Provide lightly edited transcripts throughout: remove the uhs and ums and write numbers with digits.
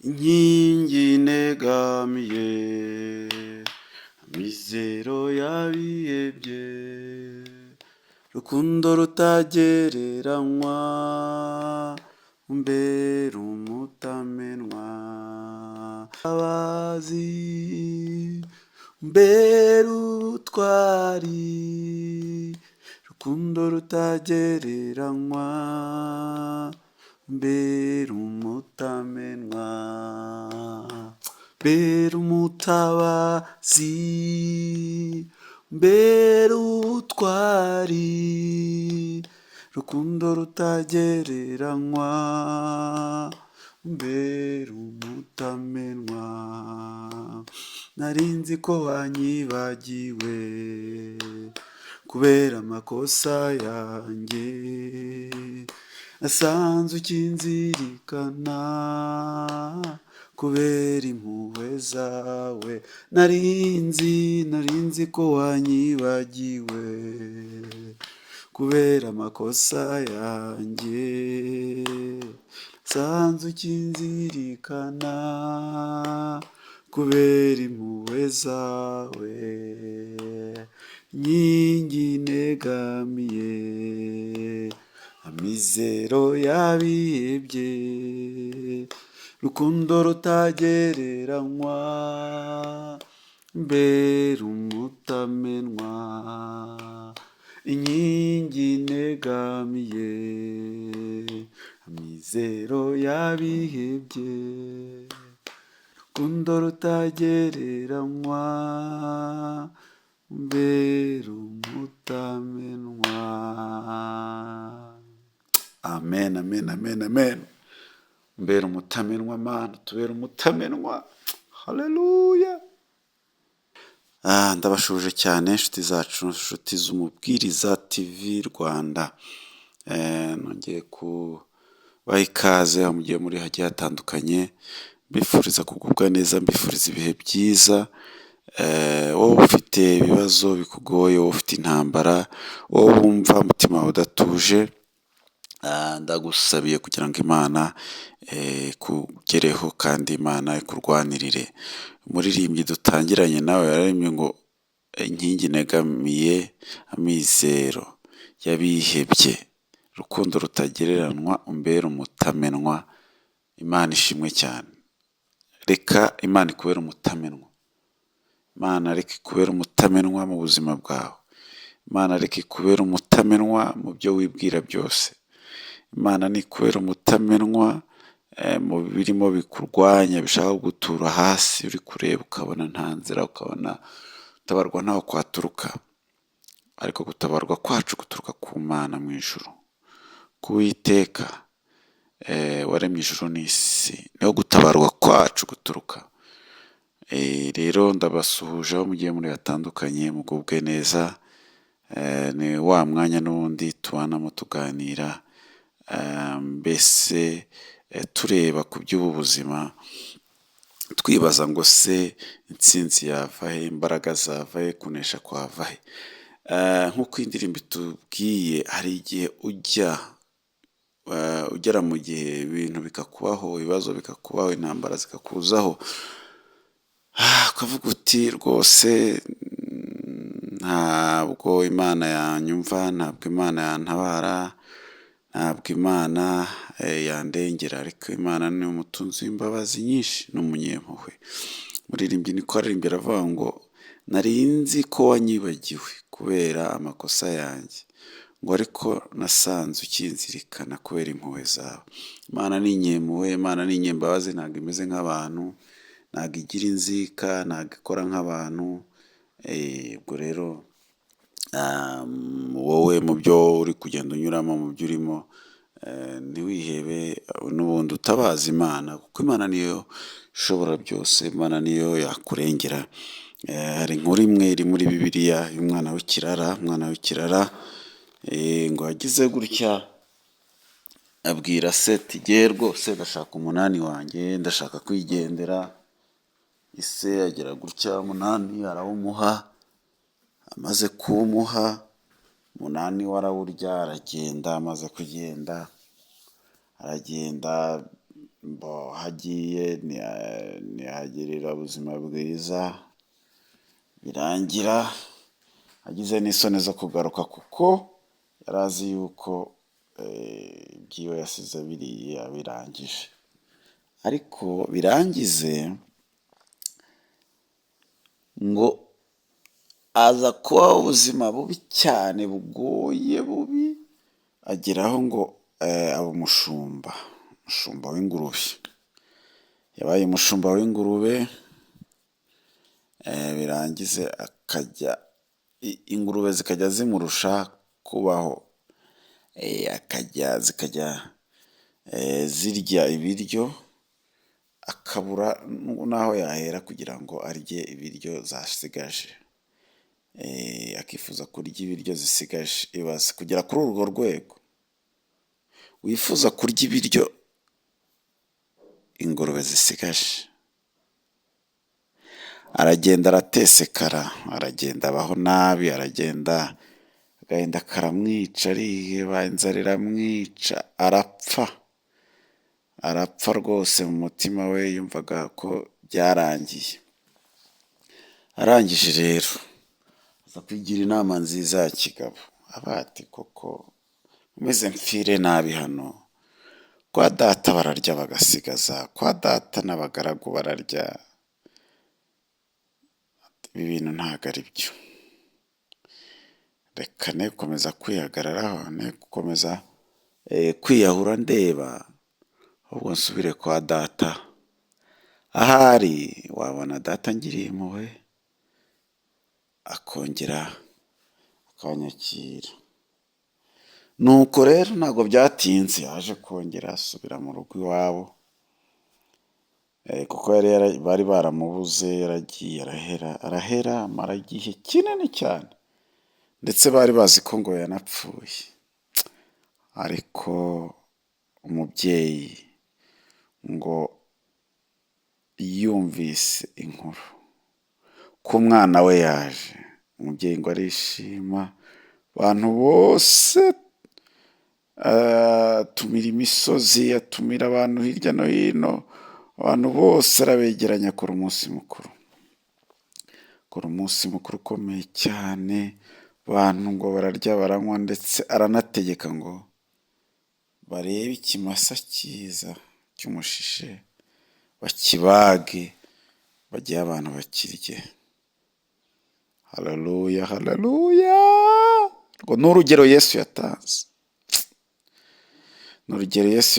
inkingi negamiye, amizero y'abihebye, rukundo rutagereranywa, umbera umutamenwa, abazi umbera ubutwari, rukundo rutagereranywa, umbera umutamenwa, umbera umutabazi, umbera ubutwari, rukundo rutagereranywa, umbera umutamenwa. Narinzi ko wanyibagiwe kubera amakosa yanjye, nasanze ukinzirikana kubera impuhwe zawe. Narinzi ko wanyibagiwe kubera amakosa yanjye, nasanze ukinzirikana kubera impuhwe zawe. Inkingi negamiye, amizero y'abihebye, rukundo rutagereranywa, umbera umutamenwa. Inkingi negamiye, amizero y'abihebye, rukundo rutagereranywa, umbera umutamenwa. Amen, amen, amen, amen. Umbera umutamenwa Mana, tubera umutamenwa. Haleluya. Ndabashuje cyane inshuti zacu, inshuti z'Umubwiriza TV Rwanda. Nongeye kubaha ikaze aho mugiye muri hagiye hatandukanye, mbifuriza kugubwa neza, mbifuriza ibihe byiza. Wowe ufite ibibazo bikugoye, wowe ufite intambara, wowe wumva umutima wawe udatuje, ndagusabiye kugira ngo Imana kugereho kandi Imana ikurwanirire. Umuririmbyi dutangiranye nawe yararembye ngo inkingi negamiye, amizero y'abihebye, rukundo rutagereranywa, umbera umutamenwa. Imana ishimwe cyane. Reka Imana ikubera umutamenwa. Imana reka ikubera umutamenwa mu buzima bwawe. Imana reka ikubera umutamenwa mu byo wibwira byose. Imana nikubera umutamenwa mu birimo bikurwanya, bishaka gutura hasi, uri kureba ukabona nta nzira, ukabona gutabarwa ntaho kwaturuka. Ariko gutabarwa kwacu guturuka ku Mana mu ijuru, ku Uwiteka waremye ijuru n'isi, niho gutabarwa kwacu guturuka. Rero ndabasuhuje aho mugiye muri hatandukanye, mugubwe neza. Ni wa mwanya n'ubundi tubanamo tuganira, mbese tureba ku by'ubu buzima, twibaza ngo se intsinzi yava he, imbaraga zava he, kunesha kwava he. Nk'uko indirimbo itubwiye, hari igihe ugera mu gihe ibintu bikakubaho, ibibazo bikakubaho, intambara zikakuzaho, ukavuga uti rwose ntabwo Imana yanyumva, ntabwo Imana yantabara, ntabwo Imana yandengera. Ariko Imana ni umutunzi w'imbabazi nyinshi, ni umunyempuhwe. Umuririmbyi niko aririmbira avuga ngo narinzi ko wanyibagiwe kubera amakosa yanjye, ngo ariko nasanze ukinzirikana kubera impuhwe zawe. Imana ni inyempuhwe, Imana ni inyembabazi, ntabwo imeze nk'abantu, ntabwo igira inzika, ntabwo ikora nk'abantu. Ubwo rero wowe mu byo uri kugenda unyuramo, mu byo urimo, ntiwihebe, n'ubundi utabaza Imana, kuko Imana niyo ishobora byose, Imana niyo yakurengera. Hari inkuru imwe iri muri Bibiliya y'umwana w'ikirara. Umwana w'ikirara ngo yagize gutya, abwira se ati ngewe rwose ndashaka umunani wanjye, ndashaka kwigendera. Ise agira gutya, umunani arawumuha. Amaze kuwumuha, umunani we arawurya, aragenda. Amaze kugenda aragenda, hagiye ntihagirira ubuzima bwiza, birangira agize n'isoni zo kugaruka kuko yari azi yuko ibyiwe yasize biriye abirangije, ariko birangize ngo aza kubaho ubuzima bubi cyane bugoye bubi, ageraho ngo aba umushumba w'ingurube. Yabaye umushumba w'ingurube, birangize ingurube zikajya zimurusha kubaho, zikajya zirya ibiryo akabura n'aho yahera kugira ngo arye ibiryo zasigaje, akifuza kurya ibiryo zisigaje. Ibaze kugera kuri urwo rwego, wifuza kurya ibiryo ingurube zisigaje. Aragenda aratesekara, aragenda abaho nabi, aragenda agahinda karamwica, ariheba, inzara iramwica, arapfa rwose. Mu mutima we yumvaga ko byarangiye. Arangije rero aza kwigira inama nziza ya kigabo, ati koko umeze mpfire nabi hano, kwa data bararya bagasigaza, kwa data n'abagaragu bararya, ibi bintu ntabwo ari byo. Reka ne gukomeza kwihagararaho, ne gukomeza kwiyahura ndeba, ahubwo nsubire kwa data. Ahari wabona data ngiriye impuhwe akongera akanyakira. Nuko rero ntabwo byatinze, yaje kongera asubira mu rugo iwabo, kuko bari baramubuze, yaragiye arahera amara igihe kinini cyane, ndetse bari bazi ko ngo yanapfuye. Ariko umubyeyi ngo yumvise inkuru ko umwana we yaje, umubyeyi ngo arishima, abantu bose atumira imisozi, atumira abantu hirya no hino, abantu bose arabegeranya, akora umunsi mukuru, ukomeye cyane. Abantu ngo bararya baranywa, ndetse aranategeka ngo barebe ikimasa cyiza cy'umushishe bakibage, bagihe abantu bakirye. Haleluya, haleluya! Ni urugero Yesu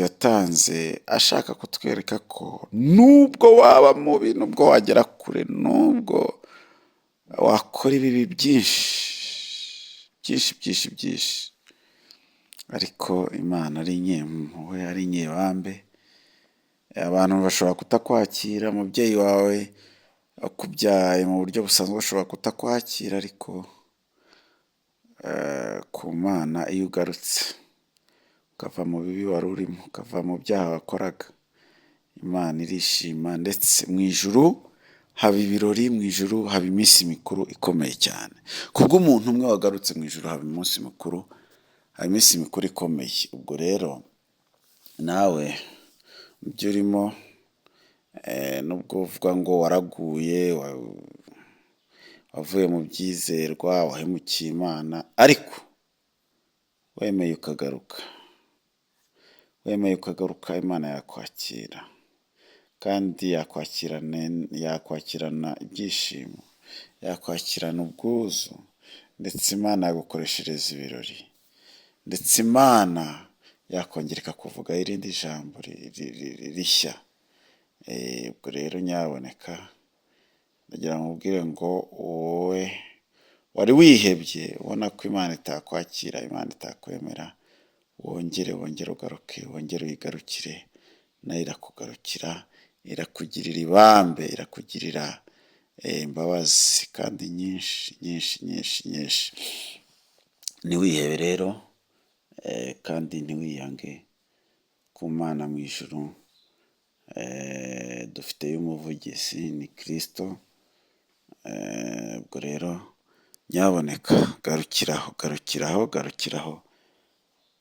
yatanze, ashaka kutwereka ko nubwo waba mubi, nubwo wagera kure, nubwo wakora ibibi byinshi, ariko Imana ari inyempuhwe, ari inyebambe. Abantu bashobora kutakwakira, umubyeyi wawe akubyaye mu buryo busanzwe bashobora kutakwakira, ariko ku Mana iyo ugarutse ukava mu bibi wari urimo, ukava mu byaha wakoraga, Imana irishima, ndetse mu ijuru haba ibirori, mu ijuru haba iminsi mikuru ikomeye cyane. Kubw'umuntu umwe wagarutse, mu ijuru haba iminsi mikuru ikomeye. Ubwo rero nawe ibyo urimo, nubwo uvuga ngo waraguye, wavuye mu byizerwa, wahemukiye Imana, ariko wemeye ukagaruka, Imana yakwakira, kandi yakwakirana ibyishimo, yakwakirana ubwuzu, ndetse Imana yagukoreshereza ibirori, ndetse Imana yakongera ikakuvugaho irindi jambo rishya. Ubwo rero nyaboneka ndagira ngo ubwire ngo wowe wari wihebye ubona ko Imana itakwakira, Imana itakwemera, wongere ugaruke, wongere uyigarukire, nayo irakugarukira, irakugirira ibambe, irakugirira imbabazi kandi nyinshi. Ntiwihebe rero, kandi ntiwiyange. Ku Mana mu ijuru dufiteyo umuvugizi, ni Kristo. Ubwo rero nyaboneka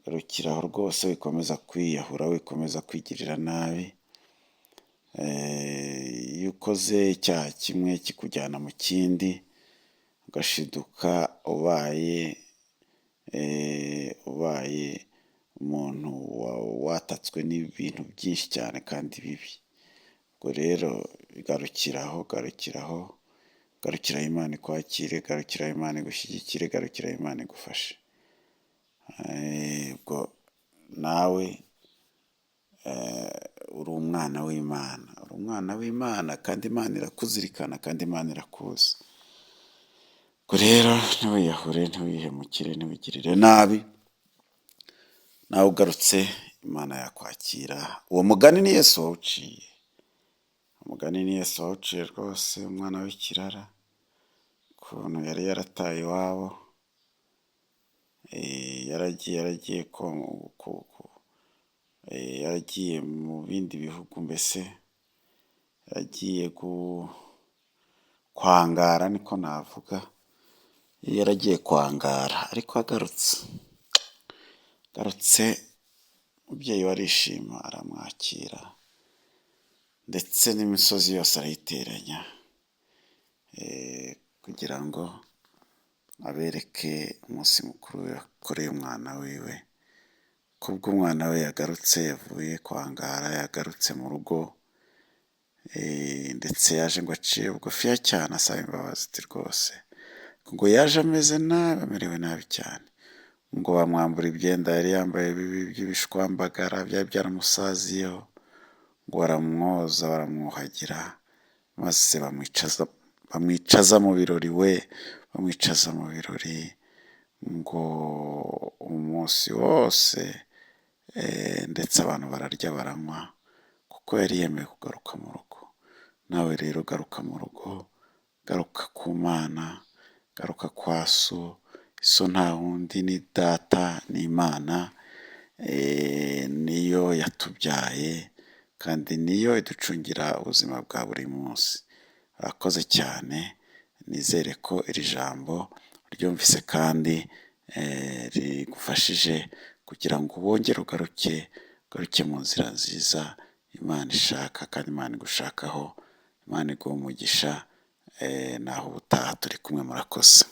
garukiraho rwose, wikomeza kwiyahura, wikomeza kwigirira nabi, iyo ukoze icyaha kimwe kikujyana mu kindi, ugashiduka ubaye umuntu watatswe n'ibintu byinshi cyane kandi bibi. Ubwo rero garukiraho, garukiraho Imana ikwakire, garukiraho Imana igushyigikire, garukiraho Imana igufashe. Ubwo nawe uri umwana w'Imana, kandi Imana irakuzirikana, kandi Imana irakuzi. Ubwo rero ntiwiyahure, ntiwihemukire, ntiwigirire nabi, nawe ugarutse Imana yakwakira. Uwo mugani ni Yesu wawuciye, rwose, umwana w'ikirara ukuntu yari yarataye iwabo, yaragiye mu bindi bihugu, mbese yaragiye kwangara, niko navuga, yaragiye kwangara, ariko agarutse umubyeyi we arishima, aramwakira, ndetse n'imisozi yose arayiteranya, kugira ngo abereke umunsi mukuru yakoreye umwana wiwe. Kubwo umwana we yagarutse, yavuye kwangara, yagarutse mu rugo, ndetse yaje ngo aciye bugufiya cyane asaba imbabazi, rwose ngo yaje ameze nabi, amerewe nabi cyane, ngo bamwambura ibyenda yari yambaye by'ibishwambagara byari byaramusaziyeho, ngo baramwoza, baramwuhagira, maze bamwicaza mu birori ngo umunsi wose, ndetse abantu bararya baranywa, kuko yari yemeye kugaruka mu rugo. Nawe rero garuka mu rugo, garuka ku Mana, garuka kwa So. So nta wundi ni Data, ni Imana, niyo yatubyaye, kandi niyo iducungira ubuzima bwa buri munsi. Urakoze cyane, nizere ko iri jambo ryumvise kandi rigufashije kugira ngo wongere ugaruke mu nzira nziza Imana ishaka, kandi Imana igushakaho. Imana iguhe umugisha, naho ubutaha turi kumwe, murakoze.